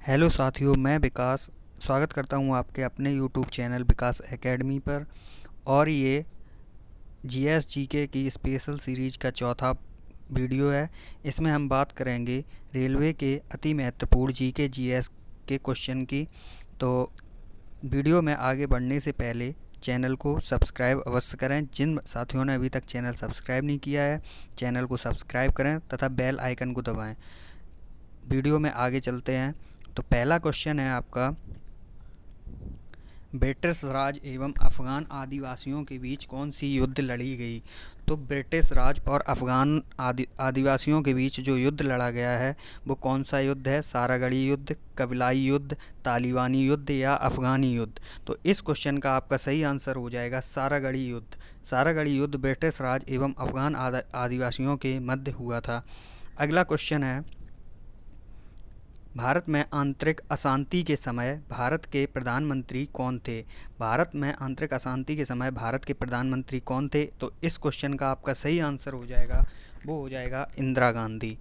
Hello साथियों, मैं विकास स्वागत करता हूं आपके अपने यूट्यूब चैनल विकास एकेडमी पर। और ये जीएस जीके की स्पेशल सीरीज का चौथा वीडियो है। इसमें हम बात करेंगे रेलवे के अति महत्वपूर्ण जीके जीएस के क्वेश्चन की। तो वीडियो में आगे बढ़ने से पहले चैनल को सब्सक्राइब अवश्य करें। जिन साथियों ने अभी तक चैनल सब्सक्राइब नहीं किया है, चैनल को सब्सक्राइब करें तथा बेल आइकन को दबाएं। वीडियो में आगे चलते हैं। तो पहला क्वेश्चन है आपका, ब्रिटिश राज एवं अफ़गान आदिवासियों के बीच कौन सी युद्ध लड़ी गई। तो ब्रिटिश राज और अफ़गान आदिवासियों के बीच जो युद्ध लड़ा गया है वो कौन सा युद्ध है? सारागढ़ी युद्ध, कबीलाई युद्ध, तालिबानी युद्ध या अफ़गानी युद्ध। तो इस क्वेश्चन का आपका सही आंसर हो जाएगा सारागढ़ी युद्ध। सारागढ़ी युद्ध ब्रिटिश राज एवं अफ़गान आदिवासियों के मध्य हुआ था। अगला क्वेश्चन है, भारत में आंतरिक अशांति के समय भारत के प्रधानमंत्री कौन थे? भारत में आंतरिक अशांति के समय भारत के प्रधानमंत्री कौन थे? तो इस क्वेश्चन का आपका सही आंसर हो जाएगा, वो हो जाएगा इंदिरा गांधी।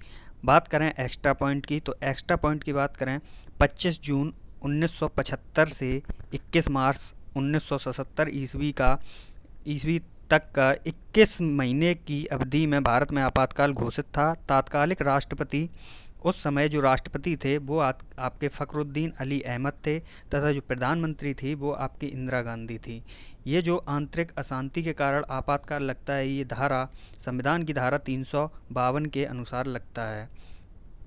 बात करें एक्स्ट्रा पॉइंट की, तो एक्स्ट्रा पॉइंट की बात करें 25 जून 1975 से 21 मार्च 1977 ईस्वी तक का 21 महीने की अवधि में भारत में आपातकाल घोषित था। तात्कालिक राष्ट्रपति उस समय जो राष्ट्रपति थे वो आपके फ़खरुद्दीन अली अहमद थे, तथा जो प्रधानमंत्री थी वो आपकी इंदिरा गांधी थी। ये जो आंतरिक अशांति के कारण आपातकाल लगता है, ये धारा संविधान की धारा 352 के अनुसार लगता है।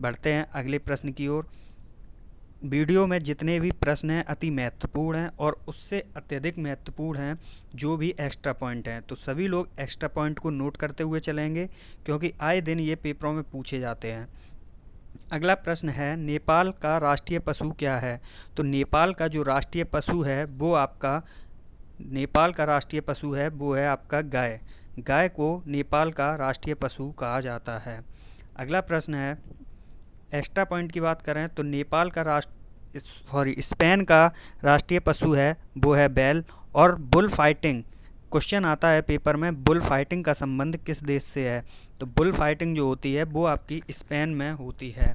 बढ़ते हैं अगले प्रश्न की ओर। वीडियो में जितने भी प्रश्न हैं अति महत्वपूर्ण हैं और उससे अत्यधिक महत्वपूर्ण हैं जो भी एक्स्ट्रा पॉइंट हैं। तो सभी लोग एक्स्ट्रा पॉइंट को नोट करते हुए चलेंगे, क्योंकि आए दिन ये पेपरों में पूछे जाते हैं। अगला प्रश्न है, नेपाल का राष्ट्रीय पशु क्या है? तो नेपाल का जो राष्ट्रीय पशु है वो आपका नेपाल का राष्ट्रीय पशु है वो है आपका गाय। गाय को नेपाल का राष्ट्रीय पशु कहा जाता है। अगला प्रश्न है, एक्स्ट्रा पॉइंट की बात करें तो नेपाल का स्पेन का राष्ट्रीय पशु है वो है बैल। और बुल फाइटिंग क्वेश्चन आता है पेपर में, बुल फाइटिंग का संबंध किस देश से है? तो बुल फाइटिंग जो होती है वो आपकी स्पेन में होती है।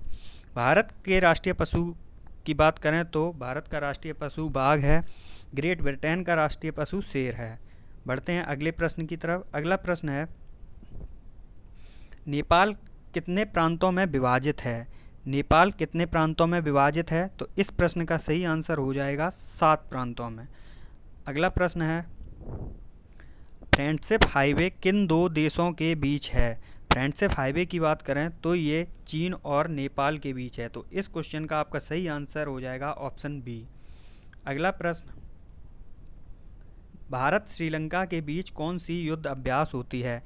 भारत के राष्ट्रीय पशु की बात करें तो भारत का राष्ट्रीय पशु बाघ है। ग्रेट ब्रिटेन का राष्ट्रीय पशु शेर है। बढ़ते हैं अगले प्रश्न की तरफ। अगला प्रश्न है, नेपाल कितने प्रांतों में विभाजित है? नेपाल कितने प्रांतों में विभाजित है? तो इस प्रश्न का सही आंसर हो जाएगा 7 प्रांतों में। अगला प्रश्न है, फ्रेंडशिप हाईवे किन दो देशों के बीच है? फ्रेंडशिप हाईवे की बात करें तो ये चीन और नेपाल के बीच है। तो इस क्वेश्चन का आपका सही आंसर हो जाएगा ऑप्शन बी। अगला प्रश्न, भारत श्रीलंका के बीच कौन सी युद्ध अभ्यास होती है?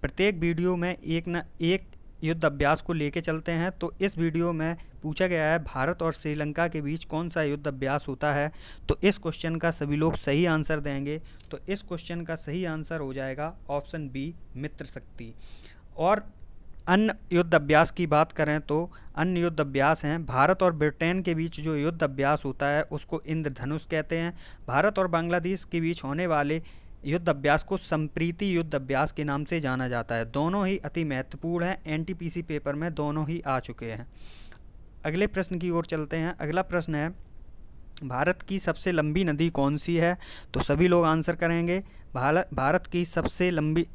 प्रत्येक वीडियो में एक न एक युद्ध अभ्यास को लेके चलते हैं। तो इस वीडियो में पूछा गया है भारत और श्रीलंका के बीच कौन सा युद्ध अभ्यास होता है। तो इस क्वेश्चन का सभी लोग सही आंसर देंगे। तो इस क्वेश्चन का सही आंसर हो जाएगा ऑप्शन बी, मित्र शक्ति। और अन्य युद्ध अभ्यास की बात करें तो अन्य युद्ध अभ्यास हैं, भारत और ब्रिटेन के बीच जो युद्ध अभ्यास होता है उसको इंद्रधनुष कहते हैं। भारत और बांग्लादेश के बीच होने वाले युद्ध अभ्यास को संप्रीति युद्ध अभ्यास के नाम से जाना जाता है। दोनों ही अति महत्वपूर्ण हैं, एनटीपीसी पेपर में दोनों ही आ चुके हैं। अगले प्रश्न की ओर चलते हैं। अगला प्रश्न है, भारत की सबसे लंबी नदी कौन सी है? तो सभी लोग आंसर करेंगे। भारत की सबसे लंबी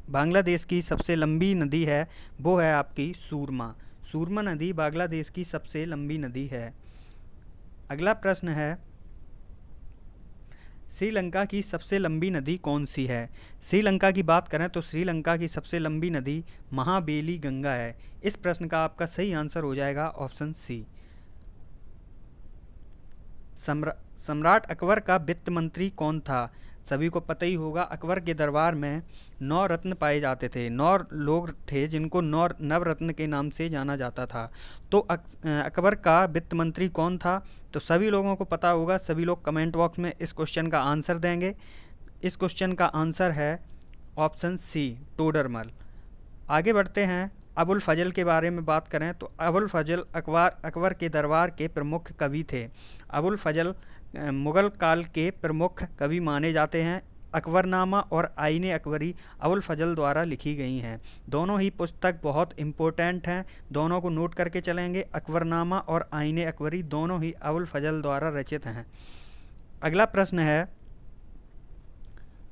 बांग्लादेश की सबसे लंबी नदी है वो है आपकी सूरमा। सूरमा नदी बांग्लादेश की सबसे लंबी नदी है। अगला प्रश्न है, श्रीलंका की सबसे लंबी नदी कौन सी है? श्रीलंका की बात करें तो श्रीलंका की सबसे लंबी नदी महाबेली गंगा है। इस प्रश्न का आपका सही आंसर हो जाएगा ऑप्शन सी। सम्राट अकबर का वित्त मंत्री कौन था? सभी को पता ही होगा, अकबर के दरबार में 9 रत्न पाए जाते थे। 9 लोग थे जिनको 9 नवरत्न के नाम से जाना जाता था। तो अकबर का वित्त मंत्री कौन था? तो सभी लोगों को पता होगा, सभी लोग कमेंट बॉक्स में इस क्वेश्चन का आंसर देंगे। इस क्वेश्चन का आंसर है ऑप्शन सी, टोडरमल। आगे बढ़ते हैं। अबुल फजल के बारे में बात करें तो अबुल फजल अकबर के दरबार के प्रमुख कवि थे। अबुल फजल मुग़ल काल के प्रमुख कवि माने जाते हैं। अकबरनामा और आईने अकबरी अबुल फजल द्वारा लिखी गई हैं। दोनों ही पुस्तक बहुत इम्पोर्टेंट हैं, दोनों को नोट करके चलेंगे। अकबरनामा और आईने अकबरी दोनों ही अबुल फजल द्वारा रचित हैं। अगला प्रश्न है,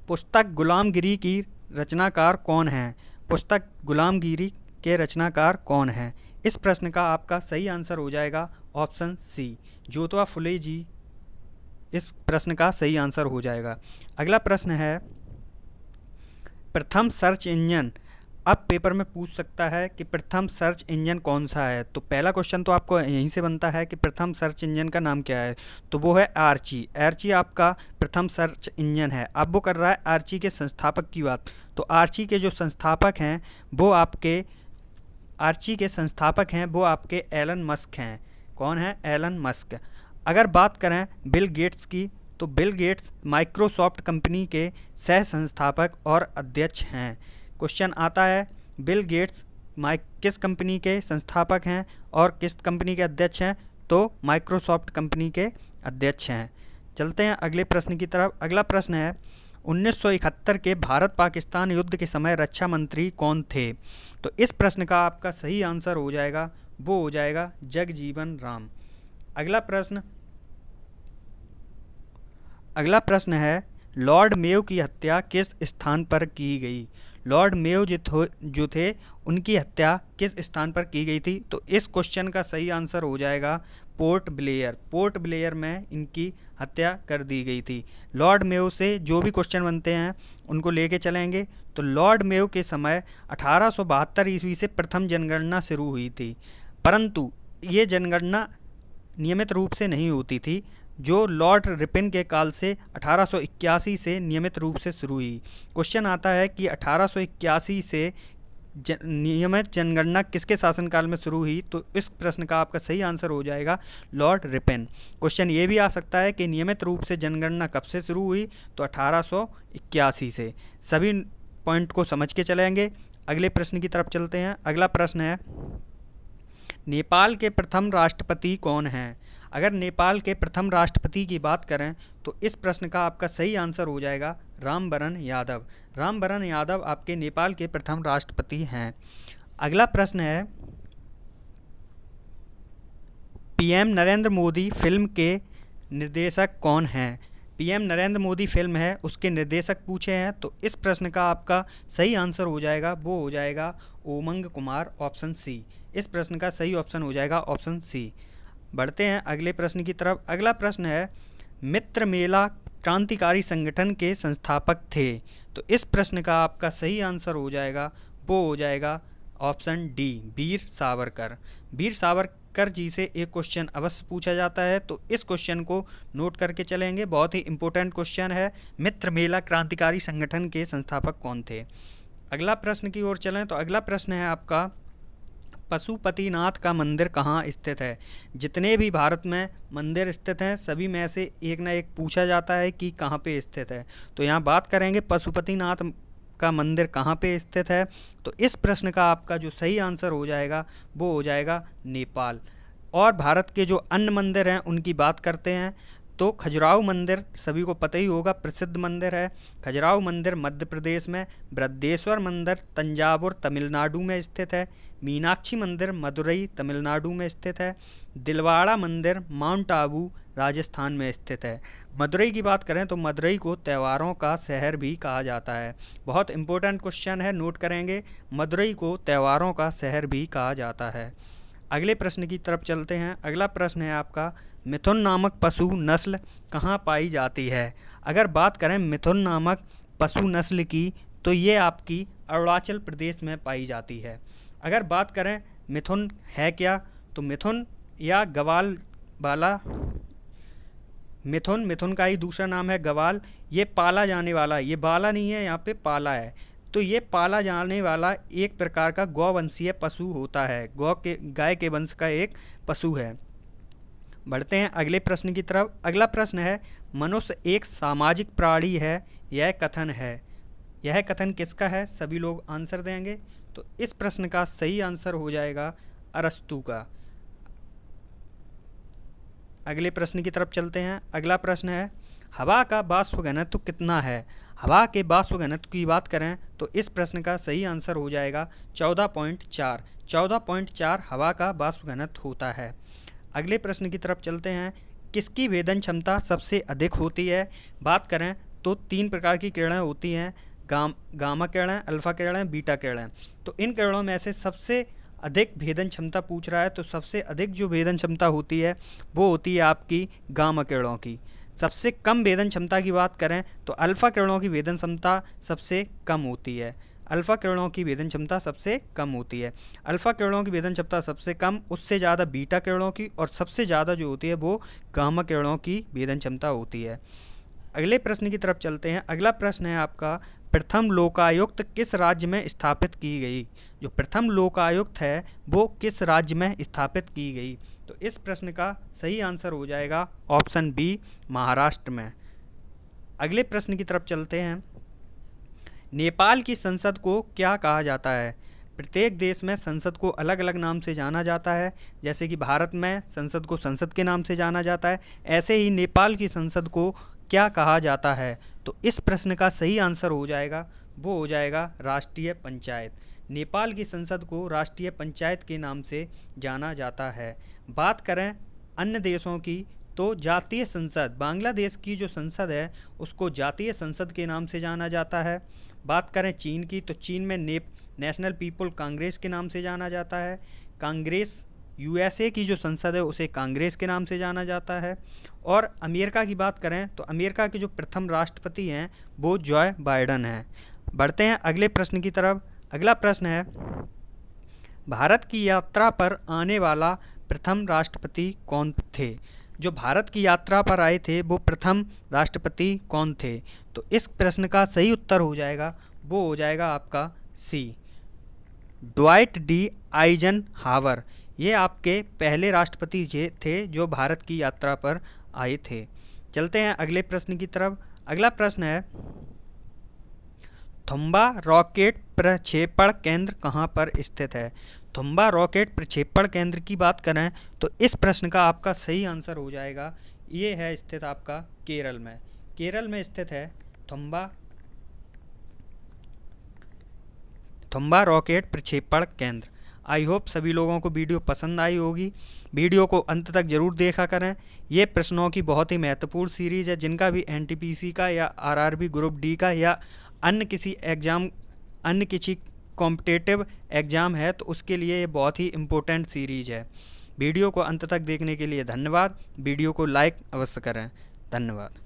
पुस्तक गुलामगिरी की रचनाकार कौन है? पुस्तक गुलामगिरी के रचनाकार कौन हैं? इस प्रश्न का आपका सही आंसर हो जाएगा ऑप्शन सी, ज्योतिबा फुले जी इस प्रश्न का सही आंसर हो जाएगा। अगला प्रश्न है, प्रथम सर्च इंजन। अब पेपर में पूछ सकता है कि प्रथम सर्च इंजन कौन सा है। तो पहला क्वेश्चन तो आपको यहीं से बनता है कि प्रथम सर्च इंजन का नाम क्या है, तो वो है आर्ची। आर्ची आपका प्रथम सर्च इंजन है। अब वो कर रहा है आर्ची के संस्थापक की बात। तो आर्ची के जो संस्थापक हैं वो आपके एलन मस्क हैं। कौन है? Elon Musk. अगर बात करें बिल गेट्स की, तो बिल गेट्स माइक्रोसॉफ्ट कंपनी के सह संस्थापक और अध्यक्ष हैं। क्वेश्चन आता है, बिल गेट्स किस कंपनी के संस्थापक हैं और किस कंपनी के अध्यक्ष हैं? तो माइक्रोसॉफ्ट कंपनी के अध्यक्ष हैं। चलते हैं अगले प्रश्न की तरफ। अगला प्रश्न है, 1971 के भारत पाकिस्तान युद्ध के समय रक्षा मंत्री कौन थे? तो इस प्रश्न का आपका सही आंसर हो जाएगा, वो हो जाएगा जगजीवन राम। अगला प्रश्न है, लॉर्ड मेयो की हत्या किस स्थान पर की गई? लॉर्ड मेयो जो थे उनकी हत्या किस स्थान पर की गई थी? तो इस क्वेश्चन का सही आंसर हो जाएगा पोर्ट ब्लेयर। पोर्ट ब्लेयर में इनकी हत्या कर दी गई थी। लॉर्ड मेयो से जो भी क्वेश्चन बनते हैं उनको लेके चलेंगे। तो लॉर्ड मेयो के समय 1872 ईस्वी से प्रथम जनगणना शुरू हुई थी, परंतु ये जनगणना नियमित रूप से नहीं होती थी। जो लॉर्ड रिपन के काल से 1881 से नियमित रूप से शुरू हुई। क्वेश्चन आता है कि 1881 से नियमित जनगणना किसके शासनकाल में शुरू हुई? तो इस प्रश्न का आपका सही आंसर हो जाएगा लॉर्ड रिपन। क्वेश्चन ये भी आ सकता है कि नियमित रूप से जनगणना कब से शुरू हुई? तो 1881 से। सभी पॉइंट को समझ के चलेंगे। अगले प्रश्न की तरफ चलते हैं। अगला प्रश्न है, नेपाल के प्रथम राष्ट्रपति कौन हैं? अगर नेपाल के प्रथम राष्ट्रपति की बात करें तो इस प्रश्न का आपका सही आंसर हो जाएगा रामवरण यादव। रामवरण यादव आपके नेपाल के प्रथम राष्ट्रपति हैं। अगला प्रश्न है, पीएम नरेंद्र मोदी फिल्म के निर्देशक कौन हैं? पीएम नरेंद्र मोदी फिल्म है उसके निर्देशक पूछे हैं। तो इस प्रश्न का आपका सही आंसर हो जाएगा, वो हो जाएगा उमंग कुमार, ऑप्शन सी। इस प्रश्न का सही ऑप्शन हो जाएगा ऑप्शन सी। बढ़ते हैं अगले प्रश्न की तरफ। अगला प्रश्न है, मित्र मेला क्रांतिकारी संगठन के संस्थापक थे। तो इस प्रश्न का आपका सही आंसर हो जाएगा, वो हो जाएगा ऑप्शन डी, वीर सावरकर। वीर सावरकर जी से एक क्वेश्चन अवश्य पूछा जाता है, तो इस क्वेश्चन को नोट करके चलेंगे। बहुत ही इंपॉर्टेंट क्वेश्चन है, मित्र मेला क्रांतिकारी संगठन के संस्थापक कौन थे? अगला प्रश्न की ओर चलें तो अगला प्रश्न है आपका, पशुपतिनाथ का मंदिर कहाँ स्थित है? जितने भी भारत में मंदिर स्थित हैं सभी में से एक ना एक पूछा जाता है कि कहाँ पे स्थित है। तो यहाँ बात करेंगे पशुपतिनाथ का मंदिर कहाँ पे स्थित है। तो इस प्रश्न का आपका जो सही आंसर हो जाएगा वो हो जाएगा नेपाल। और भारत के जो अन्य मंदिर हैं उनकी बात करते हैं तो खजुराहो मंदिर सभी को पता ही होगा, प्रसिद्ध मंदिर है। खजुराहो मंदिर मध्य प्रदेश में, बृहदेश्वर मंदिर तंजावुर तमिलनाडु में स्थित है, मीनाक्षी मंदिर मदुरई तमिलनाडु में स्थित है, दिलवाड़ा मंदिर माउंट आबू राजस्थान में स्थित है। मदुरई की बात करें तो मदुरई को त्योहारों का शहर भी कहा जाता है। बहुत इंपॉर्टेंट क्वेश्चन है, नोट करेंगे, मदुरई को त्योहारों का शहर भी कहा जाता है। अगले प्रश्न की तरफ चलते हैं। अगला प्रश्न है आपका, मिथुन नामक पशु नस्ल कहाँ पाई जाती है? अगर बात करें मिथुन नामक पशु नस्ल की तो ये आपकी अरुणाचल प्रदेश में पाई जाती है। अगर बात करें मिथुन है क्या, तो मिथुन या गवाल वाला, मिथुन का ही दूसरा नाम है गवाल। ये पाला जाने वाला, ये बाला नहीं है, यहाँ पे पाला है। तो ये पाला जाने वाला एक प्रकार का गौवंशीय पशु होता है, गाय के वंश का एक पशु है। बढ़ते हैं अगले प्रश्न की तरफ। अगला प्रश्न है, मनुष्य एक सामाजिक प्राणी है, यह कथन है। यह कथन किसका है? सभी लोग आंसर देंगे। तो इस प्रश्न का सही आंसर हो जाएगा अरस्तु का। अगले प्रश्न की तरफ चलते हैं। अगला प्रश्न है, हवा का वाष्प घनत्व कितना है? हवा के वाष्प घनत्व की बात करें तो इस प्रश्न का सही आंसर हो जाएगा 14.4। 14.4 हवा का वाष्प घनत्व होता है। अगले प्रश्न की तरफ चलते हैं, किसकी वेदन क्षमता सबसे अधिक होती है? बात करें तो 3 प्रकार की किरणें होती हैं, गामा किरणें, अल्फा किरणें, बीटा किरणें। तो इन किरणों में से सबसे अधिक भेदन क्षमता पूछ रहा है, तो सबसे अधिक जो भेदन क्षमता होती है वो होती है आपकी गामा किरणों की। सबसे कम भेदन क्षमता की बात करें तो अल्फ़ा किरणों की भेदन क्षमता सबसे कम होती है। अल्फ़ा किरणों की भेदन क्षमता सबसे कम होती है। अल्फ़ा किरणों की भेदन क्षमता सबसे कम, उससे ज़्यादा बीटा किरणों की, और सबसे ज़्यादा जो होती है वो गामा किरणों की भेदन क्षमता होती है। अगले प्रश्न की तरफ चलते हैं। अगला प्रश्न है आपका, प्रथम लोकायुक्त किस राज्य में स्थापित की गई? जो प्रथम लोकायुक्त है वो किस राज्य में स्थापित की गई? तो इस प्रश्न का सही आंसर हो जाएगा ऑप्शन बी, महाराष्ट्र में। अगले प्रश्न की तरफ चलते हैं। नेपाल की संसद को क्या कहा जाता है? प्रत्येक देश में संसद को अलग अलग नाम से जाना जाता है। जैसे कि भारत में संसद को संसद के नाम से जाना जाता है, ऐसे ही नेपाल की संसद को क्या कहा जाता है? तो इस प्रश्न का सही आंसर हो जाएगा, वो हो जाएगा राष्ट्रीय पंचायत। नेपाल की संसद को राष्ट्रीय पंचायत के नाम से जाना जाता है। बात करें अन्य देशों की तो जातीय संसद, बांग्लादेश की जो संसद है उसको जातीय संसद के नाम से जाना जाता है। बात करें चीन की तो चीन में नेशनल पीपल कांग्रेस के नाम से जाना जाता है। कांग्रेस यूएसए की जो संसद है उसे कांग्रेस के नाम से जाना जाता है। और अमेरिका की बात करें तो अमेरिका के जो प्रथम राष्ट्रपति हैं वो जॉय बाइडेन हैं। बढ़ते हैं अगले प्रश्न की तरफ। अगला प्रश्न है, भारत की यात्रा पर आने वाला प्रथम राष्ट्रपति कौन थे? जो भारत की यात्रा पर आए थे वो प्रथम राष्ट्रपति कौन थे? तो इस प्रश्न का सही उत्तर हो जाएगा, वो हो जाएगा आपका सी, ड्वाइट डी आइजनहावर। ये आपके पहले राष्ट्रपति थे जो भारत की यात्रा पर आए थे। चलते हैं अगले प्रश्न की तरफ। अगला प्रश्न है, थुम्बा रॉकेट प्रक्षेपण केंद्र कहाँ पर स्थित है? थुम्बा रॉकेट प्रक्षेपण केंद्र की बात करें तो इस प्रश्न का आपका सही आंसर हो जाएगा, ये है स्थित आपका केरल में। केरल में स्थित है थुम्बा रॉकेट प्रक्षेपण केंद्र। आई होप सभी लोगों को वीडियो पसंद आई होगी। वीडियो को अंत तक जरूर देखा करें। ये प्रश्नों की बहुत ही महत्वपूर्ण सीरीज़ है, जिनका भी एनटीपीसी का या आरआरबी ग्रुप डी का या अन्य किसी कॉम्पिटिटिव एग्ज़ाम है तो उसके लिए ये बहुत ही इम्पोर्टेंट सीरीज़ है। वीडियो को अंत तक देखने के लिए धन्यवाद। वीडियो को लाइक अवश्य करें। धन्यवाद।